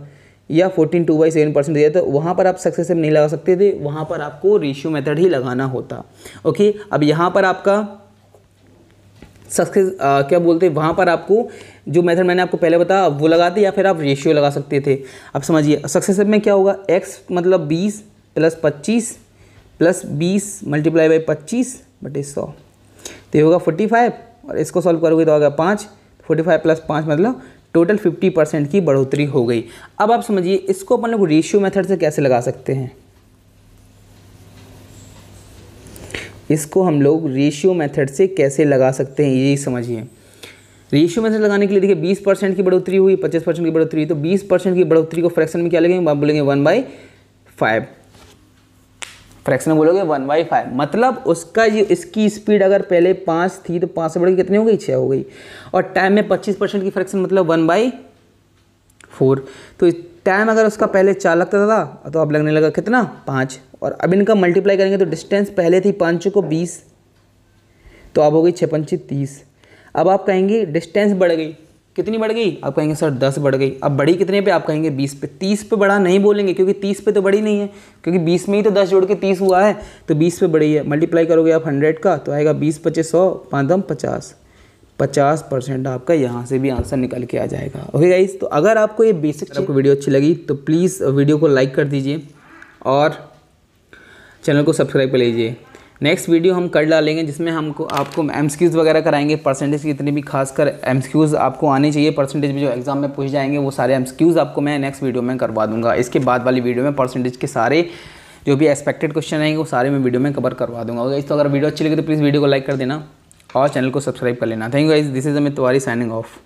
या 14 2/7% दिया जाता, तो वहाँ पर आप सक्सेसिव नहीं लगा सकते थे, वहाँ पर आपको रेशियो मेथड ही लगाना होता। ओके, अब यहाँ पर आपका सक्सेस क्या बोलते हैं, वहाँ पर आपको जो मेथड मैंने आपको पहले बताया वो लगाते या फिर आप रेशियो लगा सकते थे। अब समझिए सक्सेसिव में क्या होगा, x मतलब 20 + 25 + 20 मल्टीप्लाई बाई 25/100, तो ये होगा 45, और इसको सॉल्व करोगे तो आएगा 5। 45 + 5 मतलब टोटल 50% की बढ़ोतरी हो गई। अब आप समझिए इसको अपन लोग रेशियो मेथड से कैसे लगा सकते हैं। इसको हम लोग रेशियो मेथड से कैसे लगा सकते हैं यही समझिए। रेशियो मेथड लगाने के लिए देखिए 20% की बढ़ोतरी हुई, 25% की बढ़ोतरी, तो 20% की बढ़ोतरी को फ्रैक्शन में क्या लगेंगे, आप बोलेंगे 1/5। फ्रैक्शन में बोलोगे 1/5, मतलब उसका ये इसकी स्पीड अगर पहले 5 थी तो 5 से बढ़ के कितनी हो गई, 6 हो गई, और टाइम में 25% की फ्रैक्शन मतलब 1/4। तो टाइम अगर उसका पहले 4 लगता था तो अब लगने लगा कितना 5, और अब इनका मल्टीप्लाई करेंगे तो डिस्टेंस पहले थी 5 को 20, तो अब हो गई 6 5 30। अब आप कहेंगे डिस्टेंस बढ़ गई, कितनी बढ़ गई, आप कहेंगे सर 10 बढ़ गई। अब बढ़ी कितने पे, आप कहेंगे 20 पे। 30 पे बढ़ा नहीं बोलेंगे क्योंकि 30 पे तो बढ़ी नहीं है, क्योंकि 20 में ही तो 10 जोड़ के 30 हुआ है, तो 20 पे बढ़ी है। मल्टीप्लाई करोगे आप 100 का तो आएगा 20 × 25 100, 5 50, 50% आपका यहाँ से भी आंसर निकल के आ जाएगा। ओके गाइस, तो अगर आपको ये बेसिक आपको वीडियो अच्छी लगी तो प्लीज़ वीडियो को लाइक कर दीजिए और चैनल को सब्सक्राइब कर लीजिए। नेक्स्ट वीडियो हम कर डालेंगे जिसमें हमको आपको एमसीक्यूज़ वगैरह कराएंगे, परसेंटेज की जितने भी खासकर एमसीक्यूज़ आपको आने चाहिए परसेंटेज में जो एग्जाम में पूछ जाएंगे, वो सारे एमसीक्यूज़ आपको मैं नेक्स्ट वीडियो में करवा दूंगा। इसके बाद वाली वीडियो में परसेंटेज के सारे जो भी एक्सपेक्टेड क्वेश्चन रहेंगे वो सारे मैं वीडियो में कवर करवा दूंगा। तो अगर वीडियो अच्छी लगी तो प्लीज़ वीडियो को लाइक कर देना और चैनल को सब्सक्राइब कर लेना। Thank you guys, this is Amit Tiwari signing off.